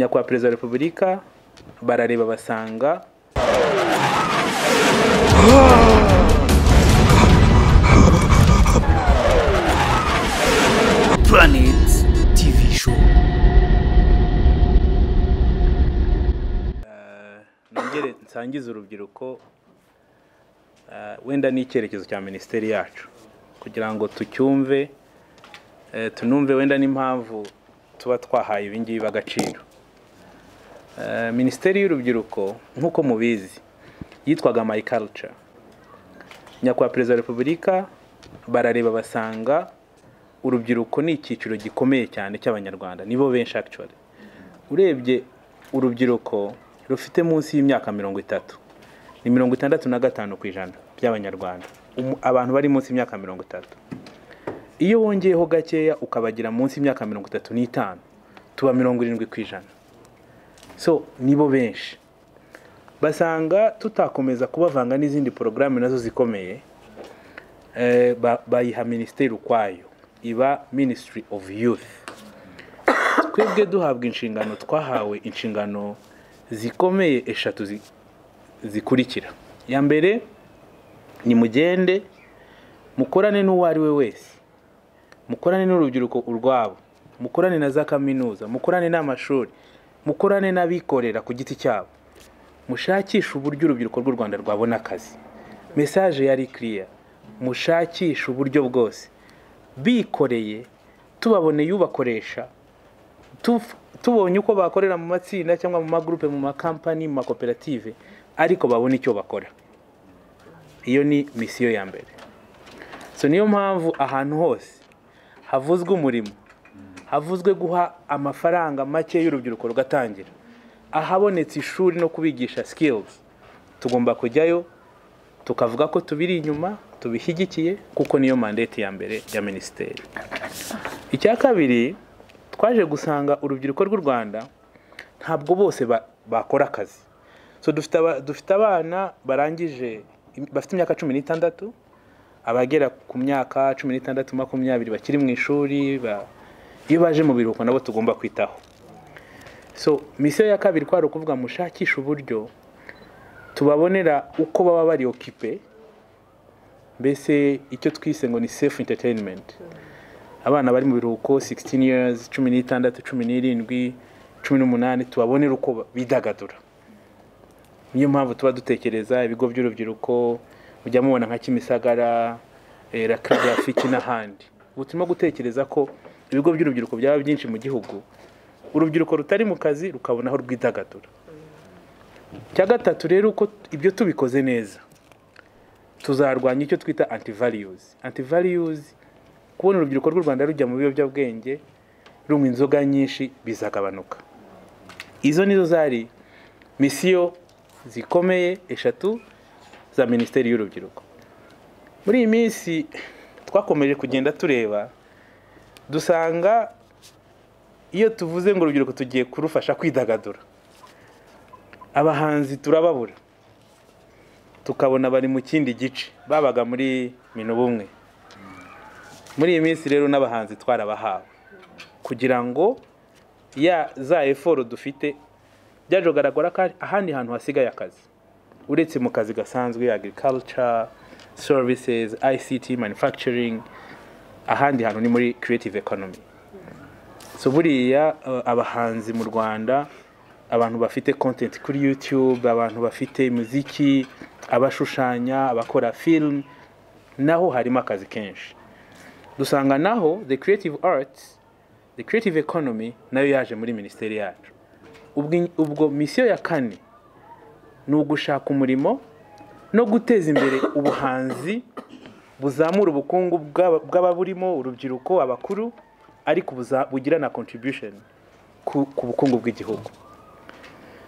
nyakubahwa perezida wa repubulika barareba basanga Planet TV Show. nongere nsangiza urubyiruko wenda n'icyerekezo cya ministeri yacu kugira ngo tucyumve tunumve wenda n'impamvu tuba twahaye ibingibi bagaciro. Ministeri y'urubyiruko nkuko mubizi yitwaga My Culture. Nyakubahwa perezida wa repubulika barareba basanga urubyiruko ni icyiciro gikomeye cyane cy'abanyarwanda, nibo benshi actually. Urebye urubyiruko rufite munsi y'imyaka 30 ni 65% by'abanyarwanda, abantu bari munsi y'imyaka 30. Iyo wongeyeho gakeya ukabagira munsi y'imyaka 35 tuba 70%. So nibo benshi. Basanga tutakomeza kubavanga n'izindi programme nazo zikomeye, bayiha ministeri ukwayo, iba Ministry of Youth. Twebwe duhabwa inshingano, twahawe inshingano zikomeye eshatu zikurikira. Ya mbere ni mugende mukorane n'uwari we wese, mukorane n'urubyiruko urwabo, mukorane na za kaminuza, mukorane n'amashuri, mukorane n'abikorera ku giti cyabo, mushakisha uburyo urubyiruko rw'u Rwanda rwabona akazi. Message yari clear, mushakisha uburyo bwose, bikoreye tubaboneye ubakoresha, tubonye uko bakorera mu matsinda cyangwa mu magroupe, mu makampani, mu makoperative, ariko babona icyo bakora. Iyo ni misiyo ya mbere. So niyo mpamvu ahantu hose havuzwe umurimo, havuzwe guha amafaranga make y'urubyiruko rugatangira, ahabonetse ishuri no kubigisha skills, tugomba kujyayo tukavuga ko tubiri inyuma, tubishyigikiye, kuko niyo mandate ya mbere ya ministeri. Icya kabiri, twaje gusanga urubyiruko rw'u Rwanda ntabwo bose bakora akazi. So dufite abana barangije bafite imyaka 16, abagera ku myaka 16 20 bakiri mu ishuri, iyo baje mu biruhuko nabo tugomba kwitaho. So misiyo ya kabiri kwari ukuvuga mushakisha uburyo tubabonera uko baba bari occupé, mbese icyo twise ngo ni self entertainment. Abana bari mu biruhuko 16 years, 16, 17, 18, tubabonera uko bidagadura. Niyo mpamvu tuba dutekereza ibigo by'urubyiruko, ujya mubona nka Kimisagara, Rafiki n'ahandi. Ubutumwa gutekereza ko ibigo by'urubyiruko byaba byinshi mu gihugu, urubyiruko rutari mu kazi rukabonaho rwidagadura. Cya gatatu rero, uko ibyo tubikoze neza tuzarwanya icyo twita anti-values. Anti-values, kubona urubyiruko rw'u Rwanda rujya mu biyobyabwenge, runywa inzoga nyinshi, bizagabanuka. Izo nizo zari misiyo zikomeye eshatu za ministeri y'urubyiruko. Muri iyi minsi twakomeje kugenda tureba, dusanga iyo tuvuze ngo urubyiruko tugiye kurufasha kwidagadura, abahanzi turababura, tukabona bari mu kindi gice, babaga muri Minubumwe. Muri iyi minsi rero n'abahanzi twarabahawe kugira ngo za effort dufite byajogaragara ko ahandi hantu hasigaye akazi, uretse mu kazi gasanzwe, agriculture, services, ICT, manufacturing, ahandi hantu ni muri creative economy. So buriya abahanzi mu Rwanda, abantu bafite content kuri YouTube, abantu bafite muziki, abashushanya, abakora film, naho harimo akazi kenshi. Dusanga naho the creative arts, the creative economy nayo yaje muri ministeri yacu. Ubwo misiyo ya kane ni ugushaka umurimo no guteza imbere ubuhanzi buzamura ubukungu bw'ababurimo, urubyiruko, abakuru, ariko bugira na contribution ku bukungu bw'igihugu.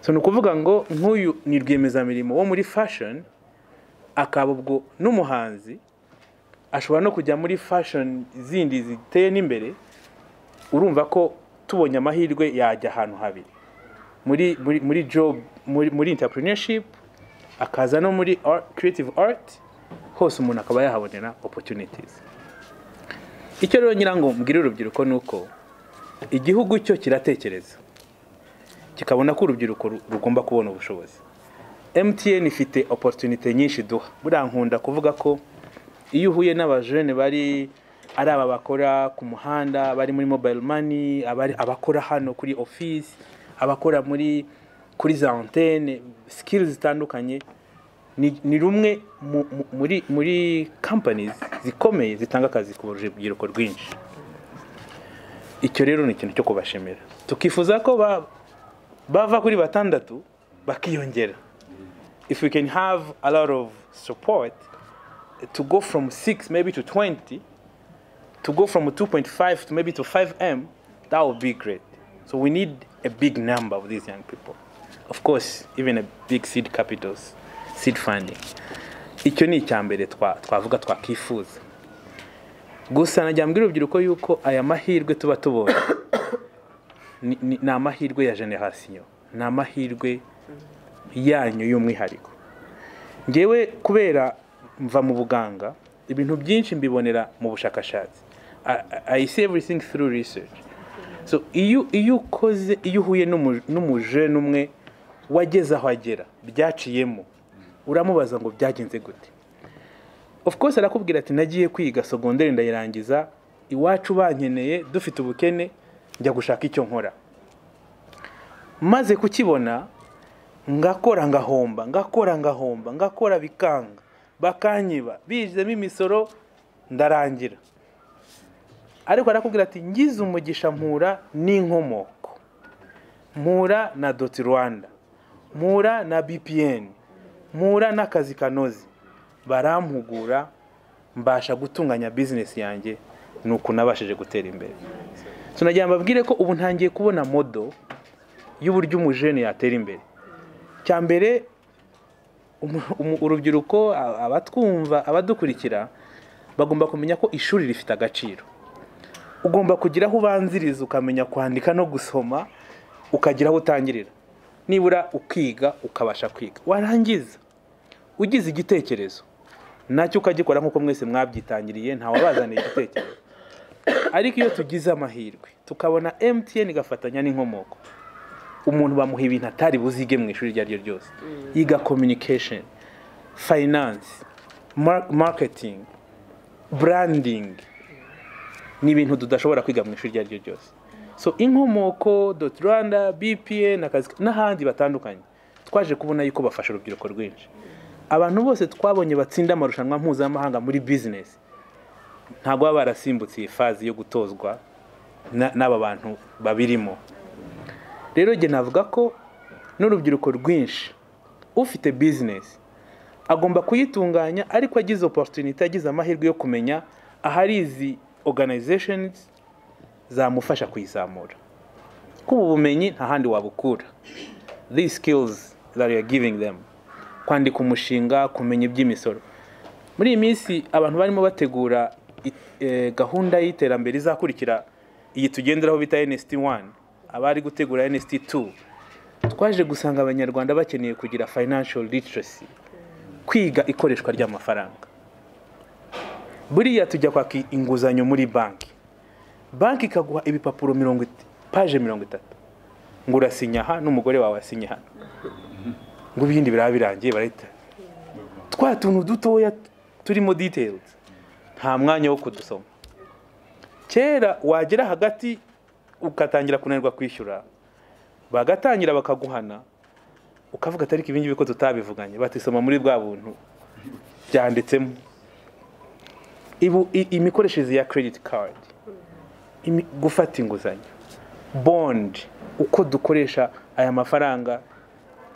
So nukuvuga ngo nk'uyu ni rwiyemezamirimo wo muri fashion, akaba ubwo n'umuhanzi ashobora no kujya muri fashion zindi ziteye n'imbere. Urumva ko tubonye amahirwe yajya ahantu habiri, muri job, muri entrepreneurship, akaza no muri creative art, hose umuntu akaba yahabonera opportunities. Icyo rero nyirango mbwira urubyiruko nuko igihugu cyo kiratekereza, kikabona ko urubyiruko rugomba kubona ubushobozi. MTN ifite opportunity nyinshi duha. Buriya nkunda kuvuga ko iyo uhuye n'abajene bari ari aba bakora ku muhanda, bari muri mobile money, abakora hano kuri office, abakora kuri za antenne, skills zitandukanye, ni rumwe muri companies zikomeye zitanga akazi ku rubyiruko rwinshi. Icyo rero ni ikintu cyo kubashimira. Tukifuza ko bava kuri batandatu bakiyongera. If we can have a lot of support to go from 6 maybe to 20, to go from 2.5 to maybe to 5M, that would be great. So we need a big number of these young people. Of course, even a big seed capitals, seed funding. Icyo ni icyambere twavuga twakifuza. Gusa najya mbwira urubyiruko yuko aya mahirwe tuba tubonye ni amahirwe ya generation, ni amahirwe yanyu y'umwihariko. Ngewe kubera mva mu buganga, ibintu byinshi mbibonera mu bushakashatsi. I see everything through research. So iyo uhuye n'umujene umwe wageze aho agera, byaciyemo, uramubaza ngo byagenze gute. Of course arakubwira ati nagiye kwiga secondaire ndayirangiza, iwacu bankeneye, dufite ubukene, njya gushaka icyo nkora. Maze kukibona ngakora ngahomba, bikanga, bakanyiba, bijemo imisoro, ndarangira. Ariko arakubwira ati ngize umugisha mpura n'inkomoko, mpura na .Rwanda, mpura na BPN, mpura n'akazi kanoze, barampugura, mbasha gutunganya business yanjye, nuko nabashije gutera imbere. So nagira mbabwire ko ubu ntangiye kubona modo y'uburyo umujene yatera imbere. Cyambere urubyiruko, abatwumva, abadukurikira, bagomba kumenya ko ishuri rifite agaciro. Ugomba kugira aho ubanziriza, ukamenya kwandika no gusoma, ukagira aho utangirira. Nibura ukiga, ukabasha kwiga. Warangiza ugize igitekerezo, nacyo ukagikora nk'uko mwese mwabyitangiriye, nta wabazaniye igitekerezo. Ariko iyo tugize amahirwe tukabona MTN igafatanya n'inkomoko, umuntu bamuha ibintu atari buzige mu ishuri rya ryose. Yiga communication, finance, marketing, branding, ni ibintu tudashobora kwiga mu ishuri rya ryose. So inkomoko, .Rwanda, BPN n'ahandi batandukanye, twaje kubona yuko bafasha urubyiruko rwinshi. Abantu bose twabonye batsinda amarushanwa mpuzamahanga muri business, ntabwo baba barasimbutse iyi fazi yo gutozwa n'aba bantu babirimo. Rero nge navuga ko n'urubyiruko rwinshi ufite business agomba kuyitunganya, ariko agize opportunity, agize amahirwe yo kumenya ahari izi organizations zamufasha kuyizamura. Kuba ubumenyi nta handi wabukura. These skills that you are giving them, kwandika umushinga, kumenya iby'imisoro. Muri iyi minsi abantu barimo bategura gahunda y'iterambere izakurikira iyi tugenderaho bita NST1, abari gutegura NST2. Twaje gusanga abanyarwanda bakeneye kugira financial literacy, kwiga ikoreshwa ry'amafaranga. Buriya tujya kwaka inguzanyo muri banki ikaguha ibipapuro page 30, ngo urasinya aha n'umugore wawe asinya hano, ngo ibindi birabirangiye barahita. Twa tuntu dutoya turimo details, nta mwanya wo kudusoma. Kera wagera hagati ukatangira kunanirwa kwishyura, bagatangira bakaguhana, ukavuga atari ibingi biko tutabivuganye, batisoma muri bwa buntu byanditsemo. Imikoreshereze ya credit card, gufata inguzanyo, bond, uko dukoresha aya mafaranga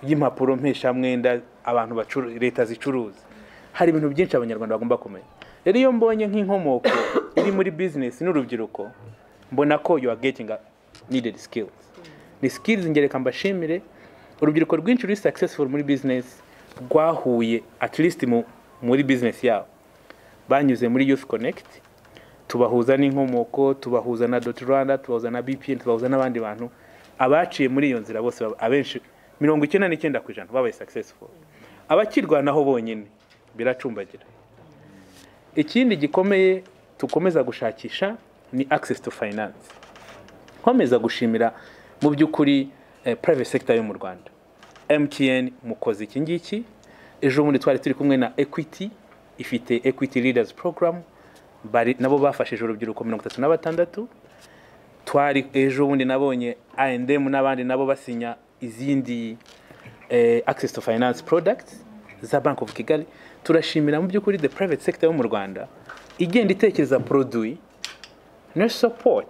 y'impapuro mpeshamwenda abantu leta zicuruza. Hari ibintu byinshi abanyarwanda bagomba kumenya. Rero iyo mbonye nk'inkomoko iri muri business n'urubyiruko, mbona ko you are getting needed skills. Ni skills ngereka mbashimire. Urubyiruko rwinshi ruri successful muri business rwahuye at least muri business yabo, banyuze muri Youth Connect, tubahuza n'inkomoko, tubahuza na .Rwanda, tubahuza na BPN, tubahuza n'abandi bantu. Abaciye muri iyo nzira bose abenshi 99% babaye successful. Abakirwanaho bonyine biracumbagira. Ikindi gikomeye tukomeza gushakisha ni access to finance. Nkomeza gushimira mu by'ukuri private sector yo mu Rwanda. MTN mukoze iki ngiki, ejo bundi twari turi kumwe na Equity, ifite Equity Leaders Program, bari nabo bafashije urubyiruko 36. Twari ejo bundi nabonye A&M n'abandi nabo basinya izindi access to finance products za Bank of Kigali. Turashimira mu by'ukuri the private sector yo mu Rwanda igenda itekereza produit no support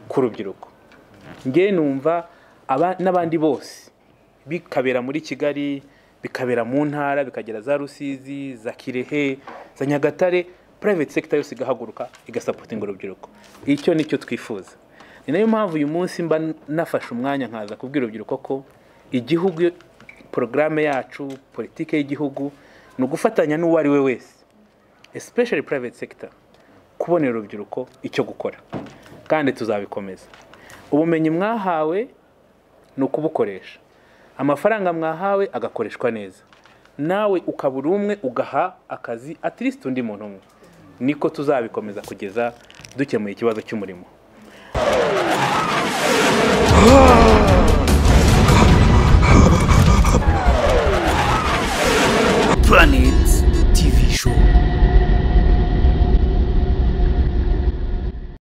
ku rubyiruko. Nge numva n'abandi bose bikabera muri Kigali, bikabera mu ntara, bikagera za Rusizi, za Kirehe, za Nyagatare, private sector yose igahaguruka igasupportinga urubyiruko. Icyo nicyo twifuza. Ni nayo mpamvu uyu munsi mba nafashe umwanya nkaza kubwira urubyiruko ko igihugu, programme yacu, politike y'igihugu ni ugufatanya n'uwo ari we wese, especially private sector, kubonera urubyiruko icyo gukora, kandi tuzabikomeza. Ubumenyi mwahawe ni ukubukoresha, amafaranga mwahawe agakoreshwa neza, nawe ukabura umwe ugaha akazi at least undi muntu umwe. Niko tuzabikomeza kugeza dukemuye ikibazo cy'umurimo. Planet